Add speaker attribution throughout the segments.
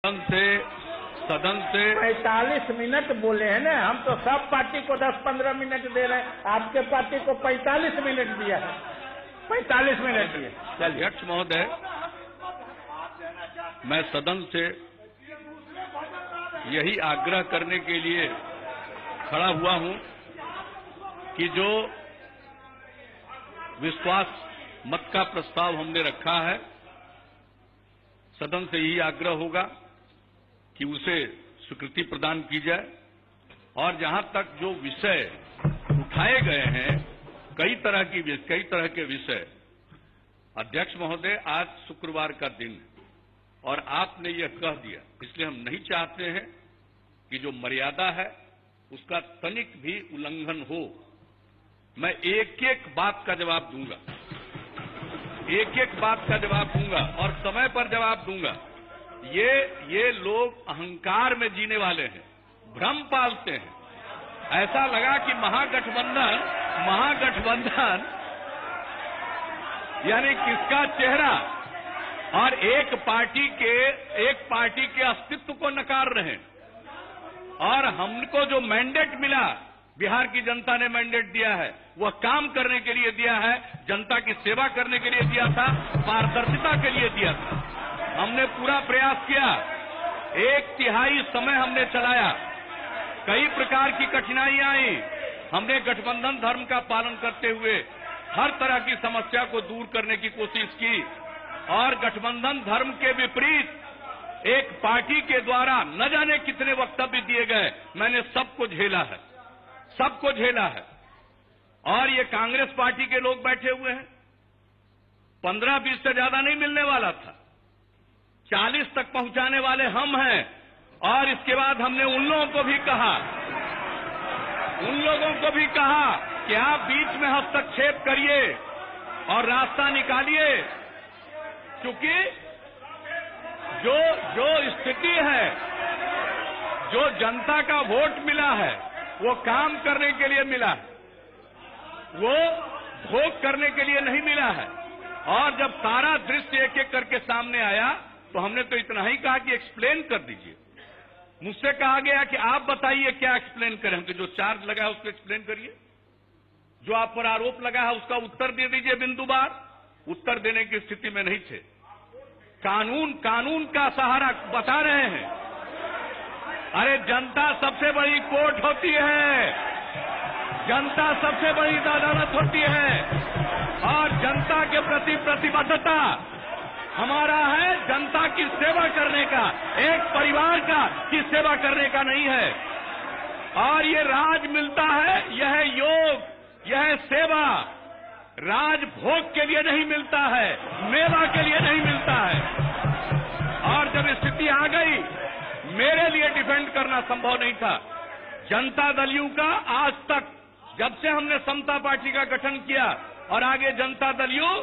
Speaker 1: सदन से
Speaker 2: 45 मिनट बोले हैं ना, हम तो सब पार्टी को 10-15 मिनट दे रहे हैं, आपके पार्टी को 45 मिनट दिया है, 45 मिनट दिए।
Speaker 1: अध्यक्ष महोदय, मैं सदन से यही आग्रह करने के लिए खड़ा हुआ हूं कि जो विश्वास मत का प्रस्ताव हमने रखा है, सदन से यही आग्रह होगा कि उसे स्वीकृति प्रदान की जाए। और जहां तक जो विषय उठाए गए हैं, कई तरह के विषय, अध्यक्ष महोदय, आज शुक्रवार का दिन है और आपने यह कह दिया, इसलिए हम नहीं चाहते हैं कि जो मर्यादा है उसका तनिक भी उल्लंघन हो। मैं एक एक बात का जवाब दूंगा, और समय पर जवाब दूंगा। ये लोग अहंकार में जीने वाले हैं, भ्रम पालते हैं। ऐसा लगा कि महागठबंधन यानी किसका चेहरा, और एक पार्टी के अस्तित्व को नकार रहे हैं। और हमको जो मैंडेट मिला, बिहार की जनता ने मैंडेट दिया है, वह काम करने के लिए दिया है, जनता की सेवा करने के लिए दिया था, पारदर्शिता के लिए दिया था। हमने पूरा प्रयास किया, 1/3 समय हमने चलाया, कई प्रकार की कठिनाइयां आई, हमने गठबंधन धर्म का पालन करते हुए हर तरह की समस्या को दूर करने की कोशिश की। और गठबंधन धर्म के विपरीत एक पार्टी के द्वारा न जाने कितने वक्तव्य दिए गए, मैंने सबको झेला है। और ये कांग्रेस पार्टी के लोग बैठे हुए हैं, 15-20 से ज्यादा नहीं मिलने वाला था, 40 तक पहुंचाने वाले हम हैं। और इसके बाद हमने उन लोगों को भी कहा कि आप बीच में हस्तक्षेप करिए और रास्ता निकालिए, क्योंकि जो स्थिति है, जो जनता का वोट मिला है, वो काम करने के लिए मिला है, वो भोग करने के लिए नहीं मिला है। और जब सारा दृश्य एक एक करके सामने आया तो हमने तो इतना ही कहा कि एक्सप्लेन कर दीजिए। मुझसे कहा गया कि आप बताइए क्या एक्सप्लेन करें, कि जो चार्ज लगा है उसको एक्सप्लेन करिए, जो आप पर आरोप लगा है उसका उत्तर दे दीजिए बिंदुवार। उत्तर देने की स्थिति में नहीं थे। कानून का सहारा बता रहे हैं। अरे जनता सबसे बड़ी कोर्ट होती है, जनता सबसे बड़ी अदालत होती है, और जनता के प्रति प्रतिबद्धता हमारा है जनता की सेवा करने का, एक परिवार की सेवा करने का नहीं है। और ये राज मिलता है, यह योग, यह सेवा राज भोग के लिए नहीं मिलता है, मेवा के लिए नहीं मिलता है। और जब स्थिति आ गई, मेरे लिए डिफेंड करना संभव नहीं था। जनता दलियों का आज तक, जब से हमने समता पार्टी का गठन किया और आगे जनता दलियों,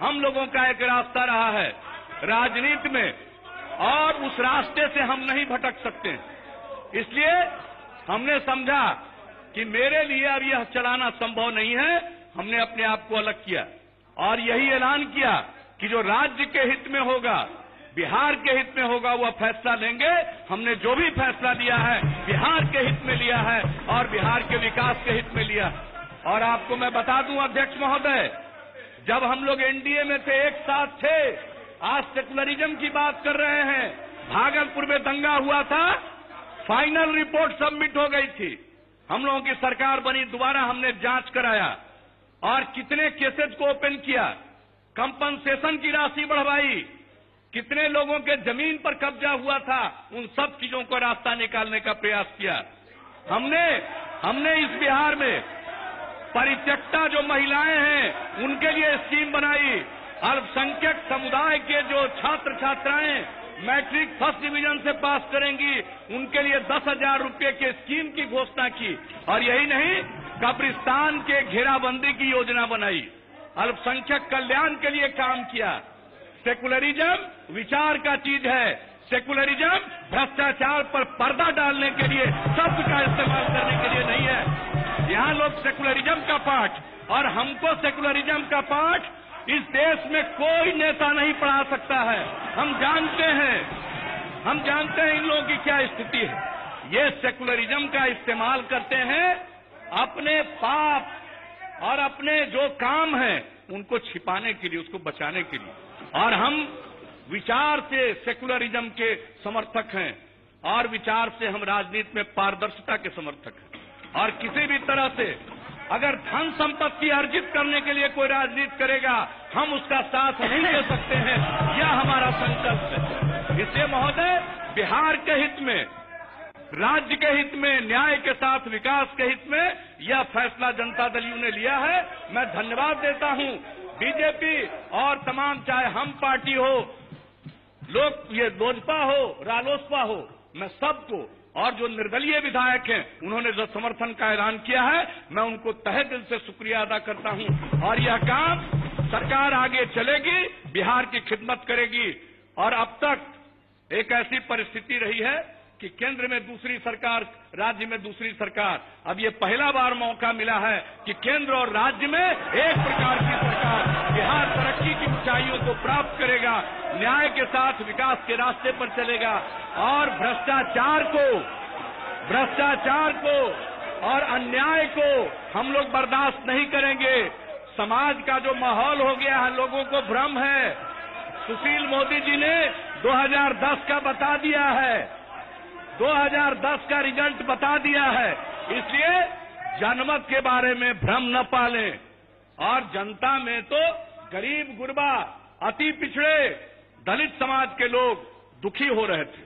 Speaker 1: हम लोगों का एक रास्ता रहा है राजनीति में, और उस रास्ते से हम नहीं भटक सकते। इसलिए हमने समझा कि मेरे लिए अब यह चलाना संभव नहीं है। हमने अपने आप को अलग किया और यही ऐलान किया कि जो राज्य के हित में होगा, बिहार के हित में होगा, वह फैसला लेंगे। हमने जो भी फैसला लिया है बिहार के हित में लिया है और बिहार के विकास के हित में लिया। और आपको मैं बता दूं अध्यक्ष महोदय, जब हम लोग एनडीए में थे, एक साथ थे, आज सेकुलरिज्म की बात कर रहे हैं। भागलपुर में दंगा हुआ था, फाइनल रिपोर्ट सबमिट हो गई थी, हम लोगों की सरकार बनी, दोबारा हमने जांच कराया और कितने केसेज को ओपन किया, कंपनसेशन की राशि बढ़वाई, कितने लोगों के जमीन पर कब्जा हुआ था, उन सब चीजों को रास्ता निकालने का प्रयास किया। हमने इस बिहार में परित्यक्ता जो महिलाएं हैं उनके लिए स्कीम बनाई। अल्पसंख्यक समुदाय के जो छात्र छात्राएं मैट्रिक फर्स्ट डिवीजन से पास करेंगी, उनके लिए 10,000 रुपये के स्कीम की घोषणा की। और यही नहीं, कब्रिस्तान के घेराबंदी की योजना बनाई, अल्पसंख्यक कल्याण के लिए काम किया। सेकुलरिज्म विचार का चीज है, सेकुलरिज्म भ्रष्टाचार पर पर्दा डालने के लिए, शब्द का इस्तेमाल करने के लिए नहीं है। यहाँ लोग सेकुलरिज्म का पाठ, और हमको सेकुलरिज्म का पाठ इस देश में कोई नेता नहीं पढ़ा सकता है। हम जानते हैं हम जानते हैं इन लोगों की क्या स्थिति है। ये सेकुलरिज्म का इस्तेमाल करते हैं अपने पाप और अपने जो काम है उनको छिपाने के लिए, उसको बचाने के लिए। और हम विचार से सेकुलरिज्म के समर्थक हैं और विचार से हम राजनीति में पारदर्शिता के समर्थक हैं। और किसी भी तरह से अगर धन संपत्ति अर्जित करने के लिए कोई राजनीति करेगा, हम उसका साथ नहीं दे सकते हैं। यह हमारा संकल्प है। इसलिए महोदय, बिहार के हित में, राज्य के हित में, न्याय के साथ विकास के हित में यह फैसला जनता दल यू ने लिया है। मैं धन्यवाद देता हूं बीजेपी और तमाम, चाहे हम पार्टी हो, लोग ये लोजपा हो, रालोसपा हो, मैं सबको, और जो निर्दलीय विधायक हैं उन्होंने जो समर्थन का ऐलान किया है, मैं उनको तहे दिल से शुक्रिया अदा करता हूं। और यह काम सरकार आगे चलेगी, बिहार की खिदमत करेगी। और अब तक एक ऐसी परिस्थिति रही है कि केंद्र में दूसरी सरकार, राज्य में दूसरी सरकार। अब ये पहला बार मौका मिला है कि केंद्र और राज्य में एक प्रकार की सरकार। बिहार तरक्की की ऊंचाइयों को प्राप्त करेगा, न्याय के साथ विकास के रास्ते पर चलेगा और भ्रष्टाचार को और अन्याय को हम लोग बर्दाश्त नहीं करेंगे। समाज का जो माहौल हो गया है, लोगों को भ्रम है। सुशील मोदी जी ने 2010 का बता दिया है, 2010 का रिजल्ट बता दिया है। इसलिए जनमत के बारे में भ्रम न पालें। और जनता में तो गरीब गुरबा, अति पिछड़े, दलित समाज के लोग दुखी हो रहे थे।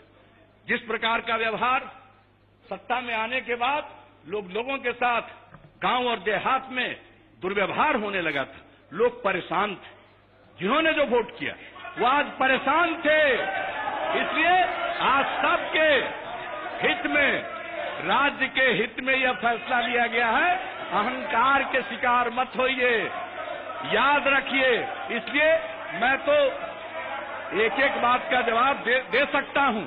Speaker 1: जिस प्रकार का व्यवहार सत्ता में आने के बाद लोगों के साथ गांव और देहात में दुर्व्यवहार होने लगा था, लोग परेशान थे। जिन्होंने जो वोट किया वो आज परेशान थे। इसलिए आज सबके हित में, राज्य के हित में यह फैसला लिया गया है। अहंकार के शिकार मत होइए, याद रखिए। इसलिए मैं तो एक एक बात का जवाब दे सकता हूं,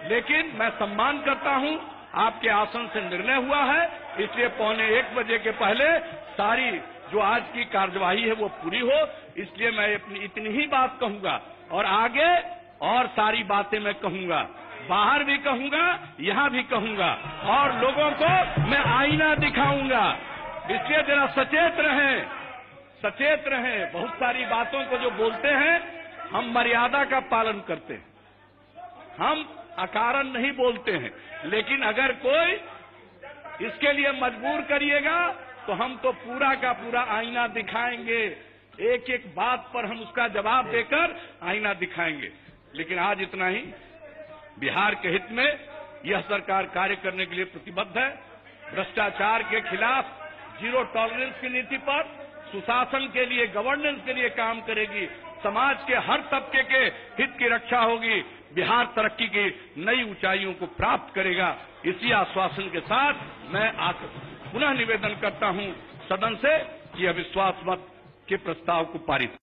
Speaker 1: लेकिन मैं सम्मान करता हूं, आपके आसन से निर्णय हुआ है। इसलिए 12:45 बजे के पहले सारी जो आज की कार्यवाही है वो पूरी हो। इसलिए मैं इतनी ही बात कहूंगा और आगे और सारी बातें मैं कहूंगा, बाहर भी कहूंगा, यहां भी कहूंगा और लोगों को मैं आईना दिखाऊंगा। इसलिए जरा सचेत रहें। बहुत सारी बातों को जो बोलते हैं हम मर्यादा का पालन करते हैं, हम अकारण नहीं बोलते हैं। लेकिन अगर कोई इसके लिए मजबूर करिएगा तो हम तो पूरा का पूरा आईना दिखाएंगे। एक एक बात पर हम उसका जवाब देकर आईना दिखाएंगे। लेकिन आज इतना ही। बिहार के हित में यह सरकार कार्य करने के लिए प्रतिबद्ध है। भ्रष्टाचार के खिलाफ जीरो टॉलरेंस की नीति पर, सुशासन के लिए, गवर्नेंस के लिए काम करेगी। समाज के हर तबके के हित की रक्षा होगी। बिहार तरक्की की नई ऊंचाइयों को प्राप्त करेगा। इसी आश्वासन के साथ मैं पुनः निवेदन करता हूं सदन से कि अविश्वास मत के प्रस्ताव को पारित